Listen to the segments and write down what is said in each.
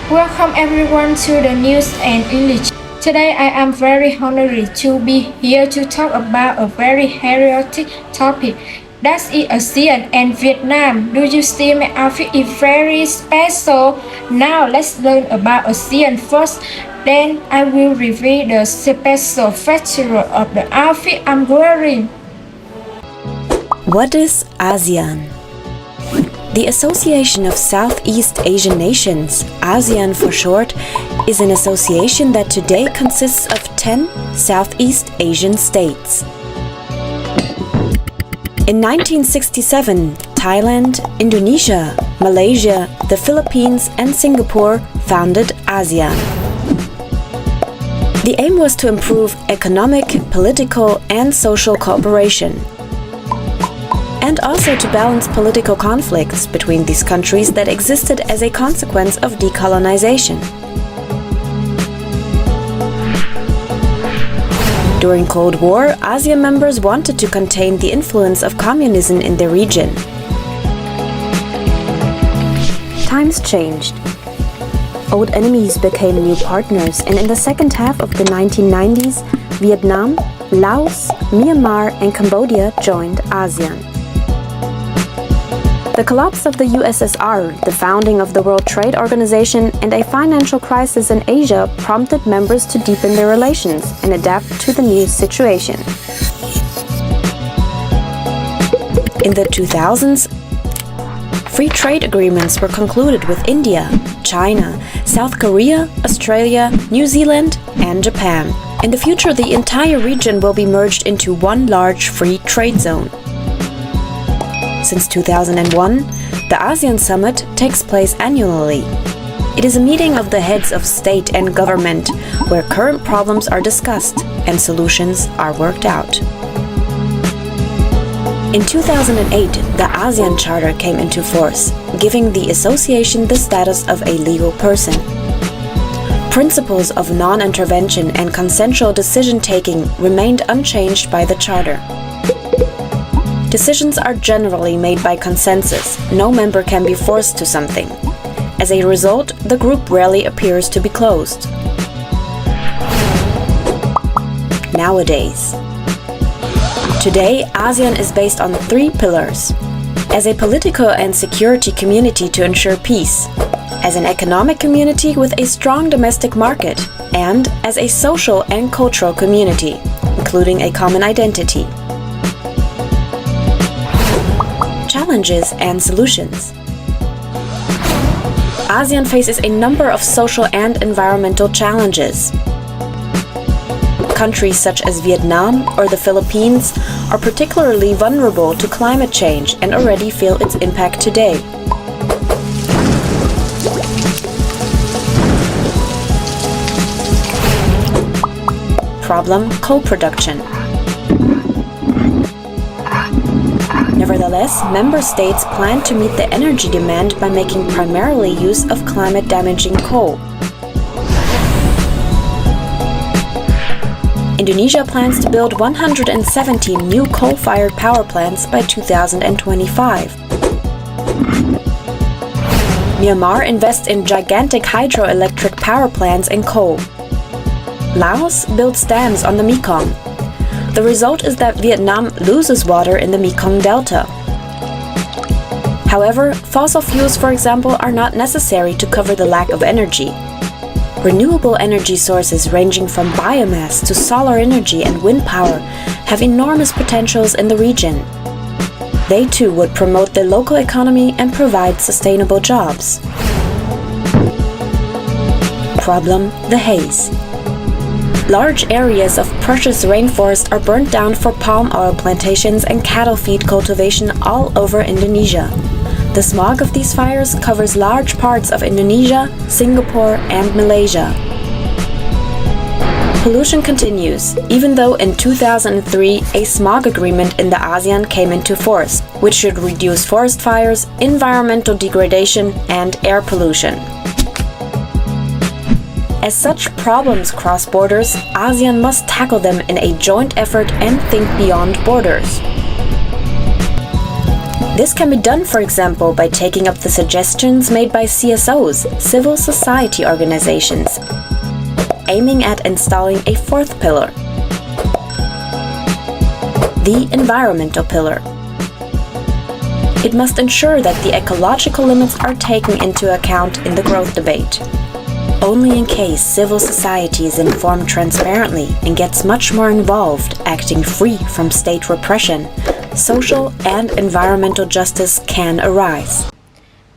Welcome everyone to the news and English. Today I am very honored to be here to talk about a very patriotic topic. That is ASEAN and Viet Nam. Do you see my outfit is very special? Now let's learn about ASEAN first. Then I will reveal the special feature of the outfit I'm wearing. What is ASEAN? The Association of Southeast Asian Nations, ASEAN for short, is an association that today consists of 10 Southeast Asian states. In 1967, Thailand, Indonesia, Malaysia, the Philippines and Singapore founded ASEAN. The aim was to improve economic, political and social cooperation, and also to balance political conflicts between these countries that existed as a consequence of decolonization. During Cold War, ASEAN members wanted to contain the influence of communism in their region. Times changed. Old enemies became new partners, and in the second half of the 1990s, Vietnam, Laos, Myanmar and Cambodia joined ASEAN. The collapse of the USSR, the founding of the World Trade Organization, and a financial crisis in Asia prompted members to deepen their relations and adapt to the new situation. In the 2000s, free trade agreements were concluded with India, China, South Korea, Australia, New Zealand, and Japan. In the future, the entire region will be merged into one large free trade zone. Since 2001, the ASEAN Summit takes place annually. It is a meeting of the heads of state and government where current problems are discussed and solutions are worked out. In 2008, the ASEAN Charter came into force, giving the association the status of a legal person. Principles of non-intervention and consensual decision-taking remained unchanged by the Charter. Decisions are generally made by consensus. No member can be forced to something. As a result, the group rarely appears to be closed. Nowadays. Today, ASEAN is based on 3 pillars. As a political and security community to ensure peace, as an economic community with a strong domestic market, and as a social and cultural community, including a common identity. Challenges and solutions. ASEAN faces a number of social and environmental challenges. Countries such as Vietnam or the Philippines are particularly vulnerable to climate change and already feel its impact today. Problem: co-production. Nevertheless, member states plan to meet the energy demand by making primarily use of climate-damaging coal. Indonesia plans to build 117 new coal-fired power plants by 2025. Myanmar invests in gigantic hydroelectric power plants and coal. Laos builds dams on the Mekong. The result is that Vietnam loses water in the Mekong Delta. However, fossil fuels, for example, are not necessary to cover the lack of energy. Renewable energy sources ranging from biomass to solar energy and wind power have enormous potentials in the region. They too would promote the local economy and provide sustainable jobs. Problem: the haze. Large areas of precious rainforest are burnt down for palm oil plantations and cattle feed cultivation all over Indonesia. The smog of these fires covers large parts of Indonesia, Singapore, and Malaysia. Pollution continues, even though in 2003 a smog agreement in the ASEAN came into force, which should reduce forest fires, environmental degradation, and air pollution. As such problems cross borders, ASEAN must tackle them in a joint effort and think beyond borders. This can be done, for example, by taking up the suggestions made by CSOs, civil society organizations, aiming at installing a fourth pillar, the environmental pillar. It must ensure that the ecological limits are taken into account in the growth debate. Only in case civil society is informed transparently and gets much more involved, acting free from state repression, social and environmental justice can arise.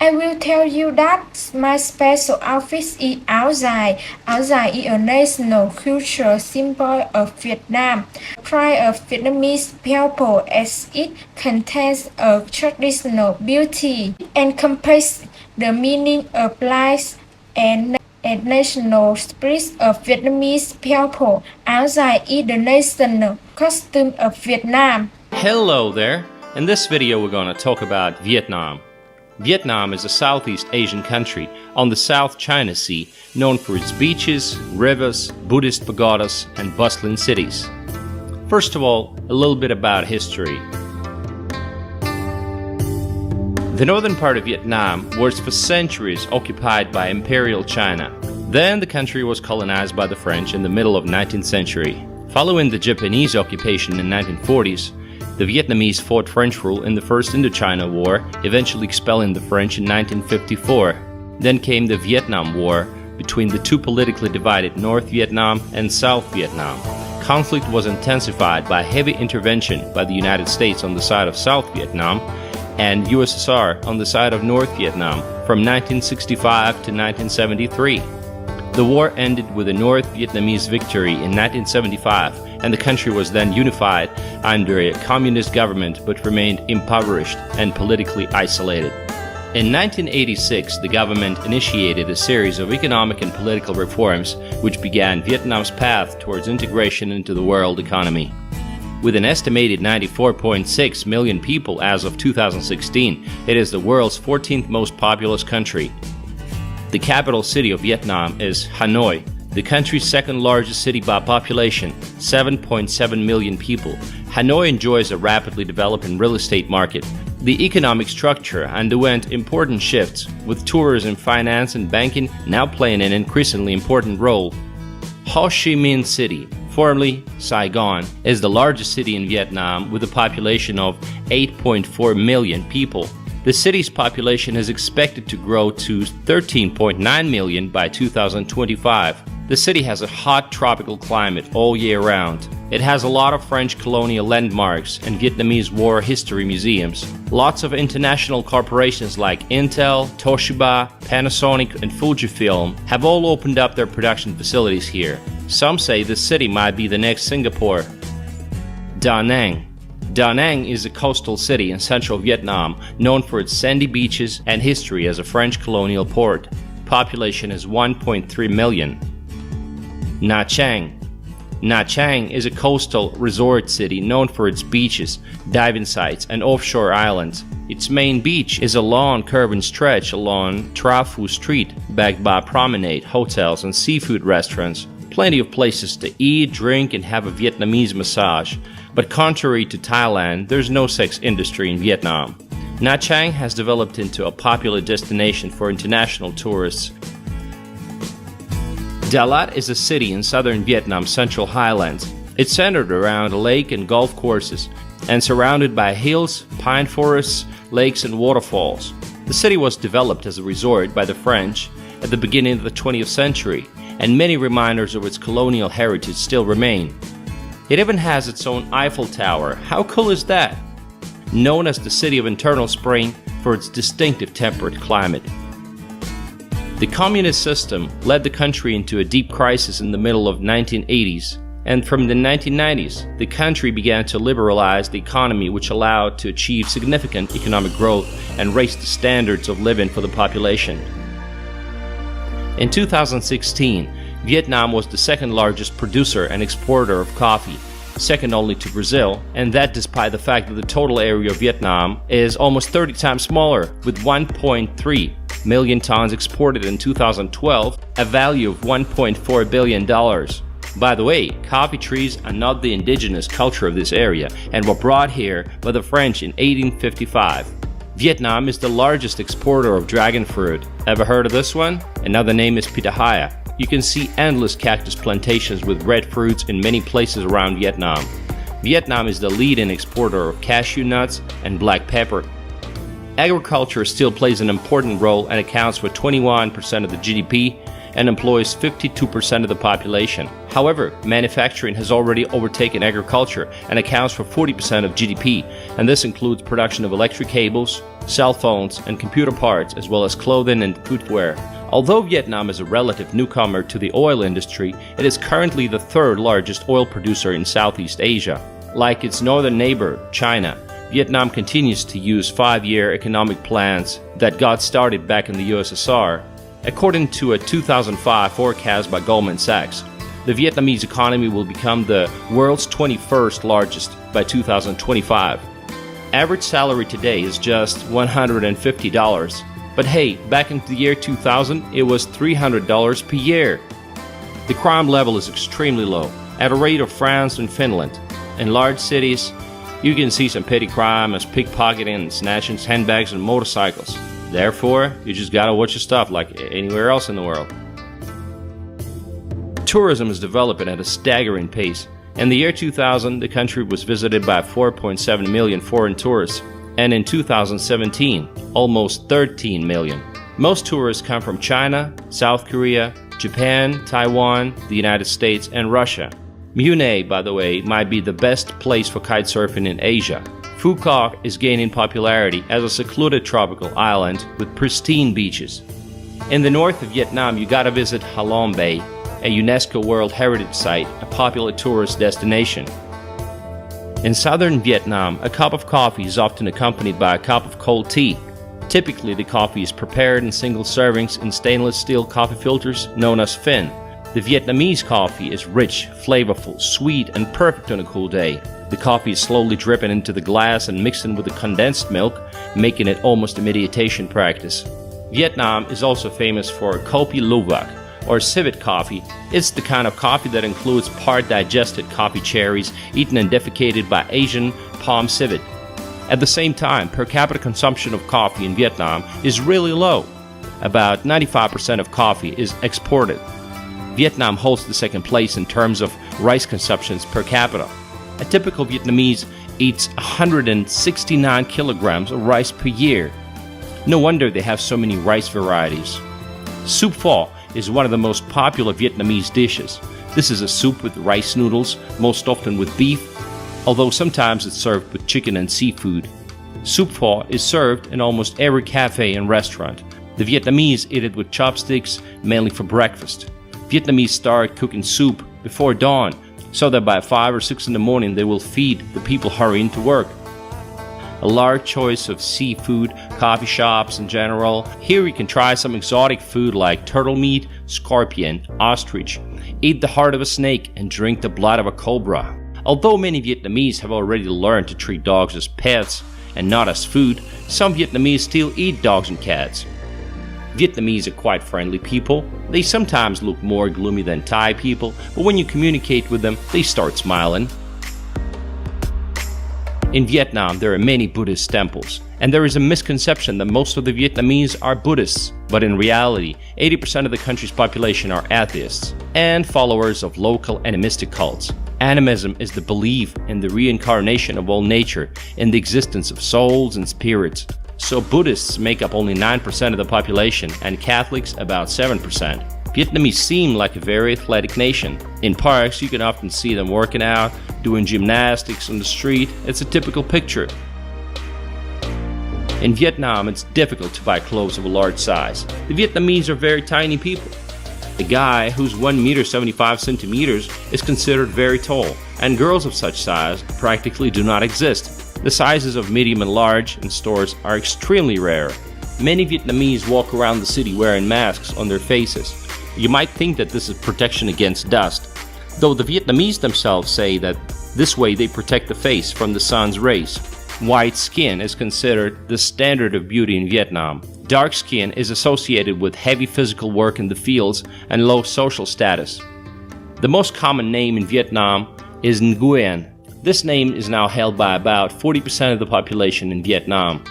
I will tell you that my special outfit is áo dài. Áo dài is a national cultural symbol of Vietnam. Pride of Vietnamese people as it contains a traditional beauty, encompasses the meaning of life and national spirit of Vietnamese people. Áo dài is the national costume of Vietnam. Hello there! In this video we're going to talk about Vietnam. Vietnam is a Southeast Asian country on the South China Sea, known for its beaches, rivers, Buddhist pagodas, and bustling cities. First of all, a little bit about history. The northern part of Vietnam was for centuries occupied by Imperial China. Then the country was colonized by the French in the middle of 19th century. Following the Japanese occupation in 1940s, the Vietnamese fought French rule in the First Indochina War, eventually expelling the French in 1954. Then came the Vietnam War between the two politically divided North Vietnam and South Vietnam. Conflict was intensified by heavy intervention by the United States on the side of South Vietnam and USSR on the side of North Vietnam from 1965 to 1973. The war ended with a North Vietnamese victory in 1975, and the country was then unified under a communist government but remained impoverished and politically isolated. In 1986, the government initiated a series of economic and political reforms which began Vietnam's path towards integration into the world economy. With an estimated 94.6 million people as of 2016, it is the world's 14th most populous country. The capital city of Vietnam is Hanoi, the country's second largest city by population, 7.7 million people. Hanoi enjoys a rapidly developing real estate market. The economic structure underwent important shifts, with tourism, finance, and banking now playing an increasingly important role. Ho Chi Minh City, formerly Saigon, is the largest city in Vietnam with a population of 8.4 million people. The city's population is expected to grow to 13.9 million by 2025. The city has a hot tropical climate all year round. It has a lot of French colonial landmarks and Vietnamese war history museums. Lots of international corporations like Intel, Toshiba, Panasonic, and Fujifilm have all opened up their production facilities here. Some say the city might be the next Singapore. Da Nang. Da Nang is a coastal city in central Vietnam, known for its sandy beaches and history as a French colonial port. Population is 1.3 million. Nha Trang. Nha Trang is a coastal resort city known for its beaches, diving sites, and offshore islands. Its main beach is a long curving stretch along Tra Phu Street, backed by promenade, hotels, and seafood restaurants. Plenty of places to eat, drink, and have a Vietnamese massage. But contrary to Thailand, there's no sex industry in Vietnam. Nha Trang has developed into a popular destination for international tourists. Dalat is a city in southern Vietnam's central highlands. It's centered around a lake and golf courses, and surrounded by hills, pine forests, lakes, and waterfalls. The city was developed as a resort by the French at the beginning of the 20th century, and many reminders of its colonial heritage still remain. It even has its own Eiffel Tower. How cool is that? Known as the City of Eternal Spring for its distinctive temperate climate. The communist system led the country into a deep crisis in the middle of the 1980s, and from the 1990s, the country began to liberalize the economy, which allowed to achieve significant economic growth and raise the standards of living for the population. In 2016, Vietnam was the second largest producer and exporter of coffee, second only to Brazil, and that despite the fact that the total area of Vietnam is almost 30 times smaller, with 1.3 million tons exported in 2012, a value of $1.4 billion. By the way, coffee trees are not the indigenous culture of this area and were brought here by the French in 1855. Vietnam is the largest exporter of dragon fruit. Ever heard of this one? Another name is pitahaya. You can see endless cactus plantations with red fruits in many places around Vietnam. Vietnam is the leading exporter of cashew nuts and black pepper. Agriculture still plays an important role and accounts for 21% of the GDP and employs 52% of the population. However, manufacturing has already overtaken agriculture and accounts for 40% of GDP, and this includes production of electric cables, cell phones, and computer parts, as well as clothing and footwear. Although Vietnam is a relative newcomer to the oil industry, it is currently the third largest oil producer in Southeast Asia. Like its northern neighbor, China, Vietnam continues to use 5-year economic plans that got started back in the USSR. According to a 2005 forecast by Goldman Sachs, the Vietnamese economy will become the world's 21st largest by 2025. Average salary today is just $150. But hey, back in the year 2000, it was $300 per year. The crime level is extremely low, at a rate of France and Finland. In large cities, you can see some petty crime as pickpocketing and snatching handbags and motorcycles. Therefore, you just gotta watch your stuff like anywhere else in the world. Tourism is developing at a staggering pace. In the year 2000, the country was visited by 4.7 million foreign tourists, and in 2017, almost 13 million. Most tourists come from China, South Korea, Japan, Taiwan, the United States, and Russia. Mune, by the way, might be the best place for kitesurfing in Asia. Phu Quoc is gaining popularity as a secluded tropical island with pristine beaches. In the north of Vietnam, you gotta visit Ha Long Bay, a UNESCO World Heritage Site, a popular tourist destination. In southern Vietnam, a cup of coffee is often accompanied by a cup of cold tea. Typically, the coffee is prepared in single servings in stainless steel coffee filters known as phin. The Vietnamese coffee is rich, flavorful, sweet, and perfect on a cool day. The coffee is slowly dripping into the glass and mixed in with the condensed milk, making it almost a meditation practice. Vietnam is also famous for Kopi Luwak, or civet coffee. It's the kind of coffee that includes part-digested coffee cherries eaten and defecated by Asian palm civet. At the same time, per capita consumption of coffee in Vietnam is really low. About 95% of coffee is exported. Vietnam holds the second place in terms of rice consumptions per capita. A typical Vietnamese eats 169 kilograms of rice per year. No wonder they have so many rice varieties. Soup pho is one of the most popular Vietnamese dishes. This is a soup with rice noodles, most often with beef, although sometimes it's served with chicken and seafood. Soup pho is served in almost every cafe and restaurant. The Vietnamese eat it with chopsticks, mainly for breakfast. Vietnamese start cooking soup before dawn, so that by 5 or 6 in the morning they will feed the people hurrying to work. A large choice of seafood, coffee shops in general. Here you can try some exotic food like turtle meat, scorpion, ostrich, eat the heart of a snake, and drink the blood of a cobra. Although many Vietnamese have already learned to treat dogs as pets and not as food, some Vietnamese still eat dogs and cats. Vietnamese are quite friendly people. They sometimes look more gloomy than Thai people, but when you communicate with them, they start smiling. In Vietnam, there are many Buddhist temples, and there is a misconception that most of the Vietnamese are Buddhists, but in reality, 80% of the country's population are atheists and followers of local animistic cults. Animism is the belief in the reincarnation of all nature, in the existence of souls and spirits. So Buddhists make up only 9% of the population and Catholics about 7%. Vietnamese seem like a very athletic nation. In parks, you can often see them working out, doing gymnastics on the street. It's a typical picture. In Vietnam, it's difficult to buy clothes of a large size. The Vietnamese are very tiny people. A guy who's 1 meter 75 centimeters is considered very tall, and girls of such size practically do not exist. The sizes of medium and large in stores are extremely rare. Many Vietnamese walk around the city wearing masks on their faces. You might think that this is protection against dust, though the Vietnamese themselves say that this way they protect the face from the sun's rays. White skin is considered the standard of beauty in Vietnam. Dark skin is associated with heavy physical work in the fields and low social status. The most common name in Vietnam is Nguyen. This name is now held by about 40% of the population in Vietnam.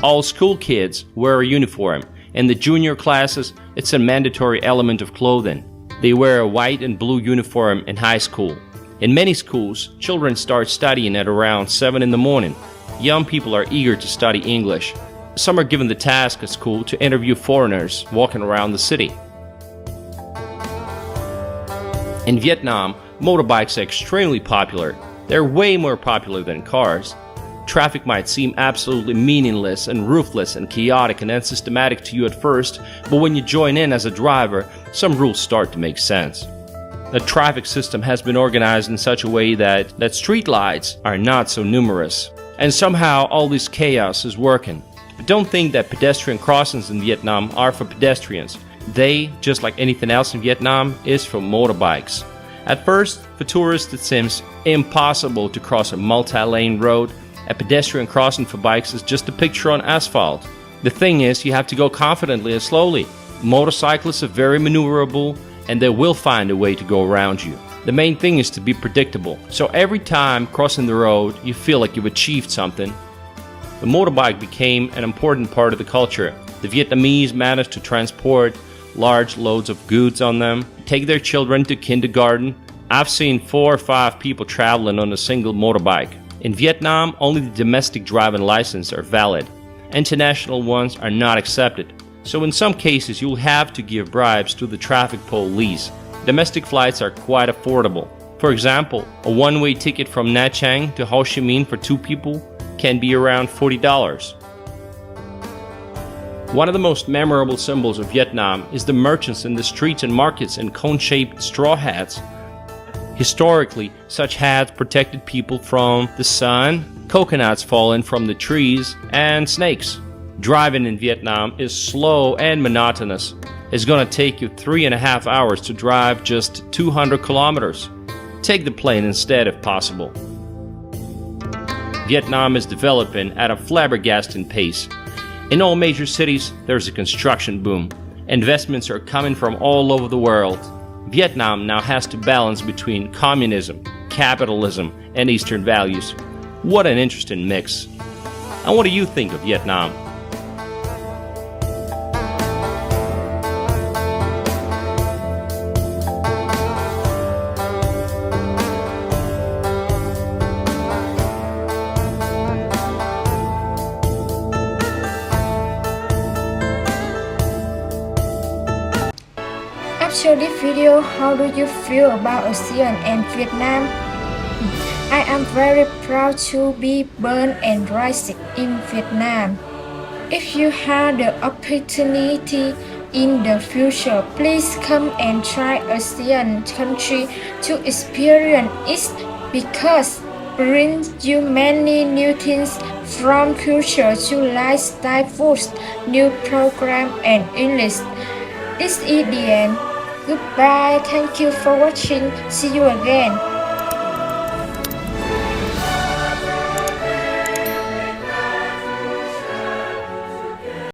All school kids wear a uniform. In the junior classes, it's a mandatory element of clothing. They wear a white and blue uniform in high school. In many schools, children start studying at around 7 in the morning. Young people are eager to study English. Some are given the task at school to interview foreigners walking around the city. In Vietnam, motorbikes are extremely popular. They're way more popular than cars. Traffic might seem absolutely meaningless and ruthless and chaotic and unsystematic to you at first, but when you join in as a driver, some rules start to make sense. The traffic system has been organized in such a way that street lights are not so numerous. And somehow all this chaos is working. But don't think that pedestrian crossings in Vietnam are for pedestrians. They, just like anything else in Vietnam, is for motorbikes. At first, for tourists it seems impossible to cross a multi-lane road. A pedestrian crossing for bikes is just a picture on asphalt. The thing is, you have to go confidently and slowly. Motorcyclists are very maneuverable and they will find a way to go around you. The main thing is to be predictable. So every time crossing the road, you feel like you've achieved something. The motorbike became an important part of the culture. The Vietnamese managed to transport large loads of goods on them, take their children to kindergarten. I've seen 4 or 5 people traveling on a single motorbike. In Vietnam, only the domestic driving license are valid. International ones are not accepted. So in some cases, you'll have to give bribes to the traffic police. Domestic flights are quite affordable. For example, a one-way ticket from Nha Trang to Ho Chi Minh for 2 people can be around $40. One of the most memorable symbols of Vietnam is the merchants in the streets and markets in cone-shaped straw hats. Historically, such hats protected people from the sun, coconuts falling from the trees, and snakes. Driving in Vietnam is slow and monotonous. It's gonna take you 3.5 hours to drive just 200 kilometers. Take the plane instead if possible. Vietnam is developing at a flabbergasting pace. In all major cities, there's a construction boom. Investments are coming from all over the world. Vietnam now has to balance between communism, capitalism, and Eastern values. What an interesting mix. And what do you think of Vietnam? After this video, how do you feel about ASEAN and Vietnam? I am very proud to be born and raised in Vietnam. If you had the opportunity in the future, please come and try ASEAN country to experience it because brings you many new things from culture to lifestyle foods, new program and English. This is the end. Goodbye. Thank you for watching. See you again.